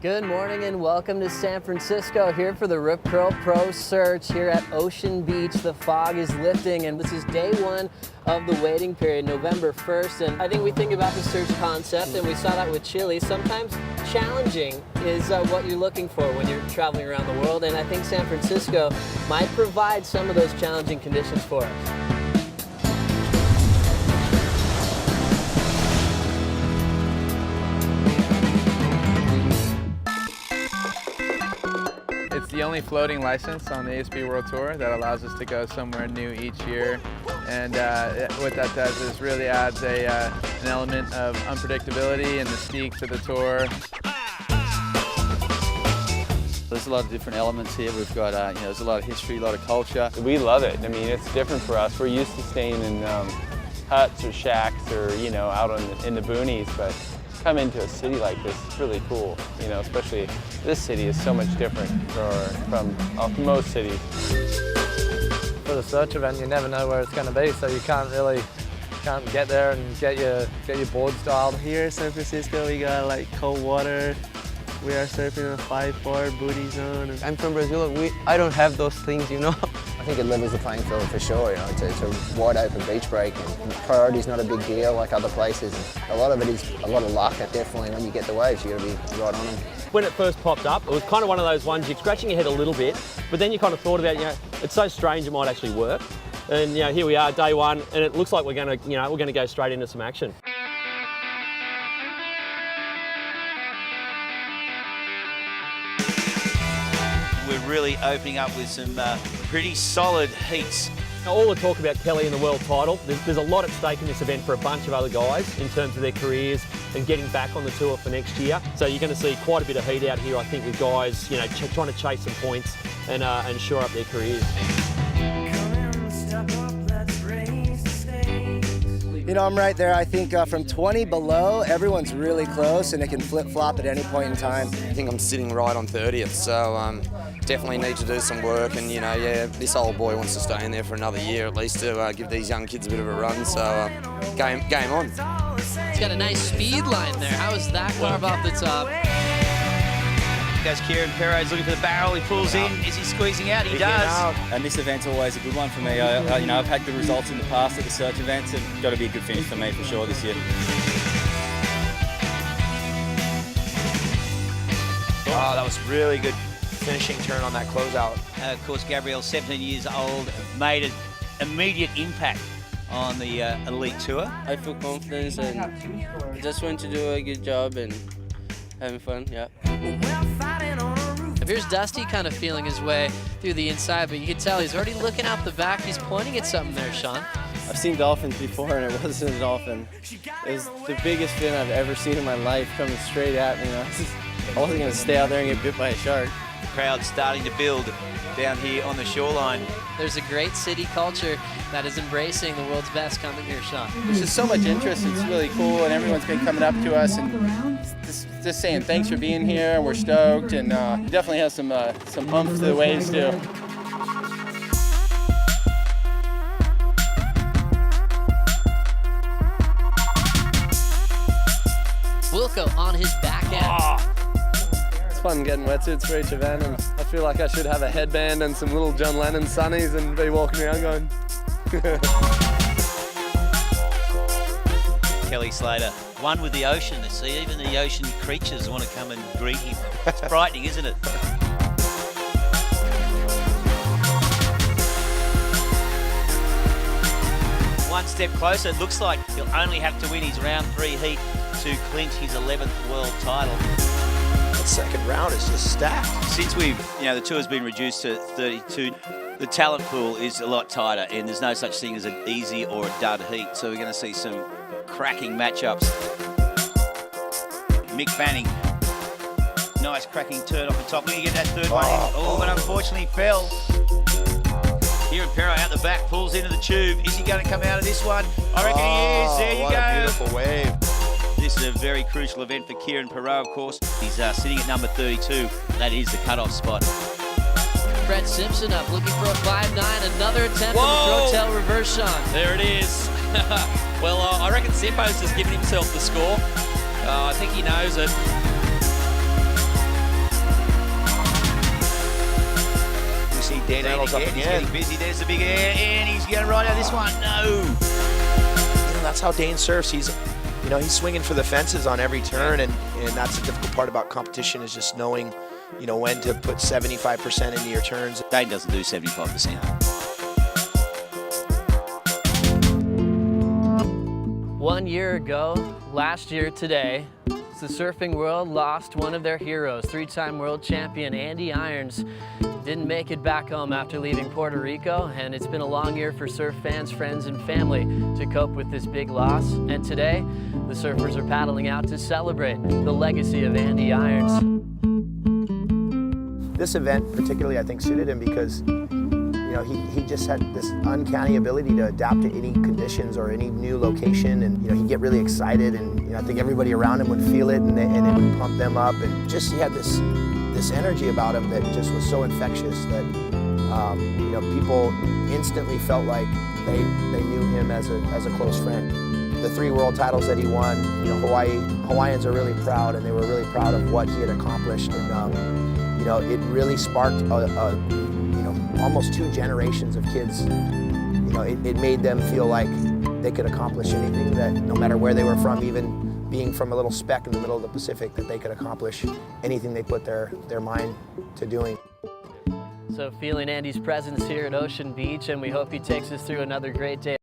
Good morning and welcome to San Francisco, here for the Rip Curl Pro Search here at Ocean Beach. The fog is lifting and this is day one of the waiting period, November 1st. And I think we think about the search concept, and we saw that with Chile. Sometimes challenging is what you're looking for when you're traveling around the world, and I think San Francisco might provide some of those challenging conditions for us. It's the only floating license on the ASB World Tour that allows us to go somewhere new each year, and what that does is really adds an element of unpredictability and mystique to the tour. There's a lot of different elements here. We've got, there's a lot of history, a lot of culture. We love it. I mean, it's different for us. We're used to staying in huts or shacks or, out in the boonies, but come into a city like this, it's really cool. Especially this city is so much different from most cities. For the search event, you never know where it's going to be, so you can't get there and get your board dialed. Here in San Francisco, we got like cold water. We are surfing a 5-4 booty zone. I'm from Brazil. I don't have those things, I think it levels the playing field for sure. It's a wide open beach break, and priority's not a big deal like other places. A lot of it is a lot of luck. Definitely, when you get the waves, you got to be right on them. When it first popped up, it was kind of one of those ones you're scratching your head a little bit, but then you kind of thought about, it's so strange it might actually work. And here we are, day one, and it looks like we're going to go straight into some action. We're really opening up with some pretty solid heats. Now, all the talk about Kelly and the world title, there's a lot at stake in this event for a bunch of other guys in terms of their careers and getting back on the tour for next year. So you're going to see quite a bit of heat out here, I think, with guys, trying to chase some points and shore up their careers. I'm right there. I think from 20 below, everyone's really close and it can flip-flop at any point in time. I think I'm sitting right on 30th, so definitely need to do some work, and this old boy wants to stay in there for another year at least to give these young kids a bit of a run, so game on. It's got a nice speed line there. How is that carve off the top? Goes Kieran Perez looking for the barrel, he pulls in. Is he squeezing out? He does. And this event's always a good one for me. I've had good results in the past at the search events, and got to be a good finish for me for sure this year. Oh, that was really good finishing turn on that closeout. Of course, Gabriel, 17 years old, made an immediate impact on the elite tour. I feel confidence and just want to do a good job and having fun, yeah. Here's Dusty kind of feeling his way through the inside, but you can tell he's already looking out the back. He's pointing at something there, Sean. I've seen dolphins before and it wasn't a dolphin. It was the biggest fin I've ever seen in my life coming straight at me. I wasn't going to stay out there and get bit by a shark. The crowd's starting to build down here on the shoreline. There's a great city culture that is embracing the world's best coming here, Sean. There's just so much interest. It's really cool, and everyone's been coming up to us and just saying thanks for being here. We're stoked, and definitely has some bumps to the waves too. Wilco on his back end. It's fun getting wetsuits for each event, and I feel like I should have a headband and some little John Lennon sunnies and be walking around going. Kelly Slater, one with the ocean. See, even the ocean creatures want to come and greet him. It's frightening, isn't it? One step closer. It looks like he'll only have to win his round 3 heat to clinch his 11th world title. That second round is just stacked. Since the tour's been reduced to 32, the talent pool is a lot tighter, and there's no such thing as an easy or a dud heat. So we're going to see some cracking matchups. Mick Fanning, nice cracking turn off the top. Will you get that third one in? But unfortunately fell. Kieran Perro out the back, pulls into the tube. Is he going to come out of this one? I reckon he is. There you what go. A beautiful wave. This is a very crucial event for Kieran Perro, of course. He's sitting at number 32. That is the cutoff spot. Brett Simpson up, looking for a 5.9. Another attempt at the throw-tail reverse, Sean. There it is. Well, I reckon Simpo's just giving himself the score. I think he knows it. Dead Daniels up again. He's again. getting busy. There's the big air, and he's going to ride out this one. No. You know, that's how Dane surfs. He's swinging for the fences on every turn, and that's the difficult part about competition is just knowing, when to put 75% into your turns. Dane doesn't do 75%. 1 year ago, last year today, the surfing world lost one of their heroes. 3-time world champion Andy Irons didn't make it back home after leaving Puerto Rico, and it's been a long year for surf fans, friends, and family to cope with this big loss. And today, the surfers are paddling out to celebrate the legacy of Andy Irons. This event particularly, I think, suited him because he just had this uncanny ability to adapt to any conditions or any new location, and he'd get really excited, and I think everybody around him would feel it, and it would pump them up, and just he had this energy about him that just was so infectious that people instantly felt like they knew him as a close friend. The 3 world titles that he won, Hawaiians are really proud, and they were really proud of what he had accomplished, and it really sparked almost 2 generations of kids. It made them feel like they could accomplish anything, that no matter where they were from, even being from a little speck in the middle of the Pacific, that they could accomplish anything they put their mind to doing. So feeling Andy's presence here at Ocean Beach, and we hope he takes us through another great day.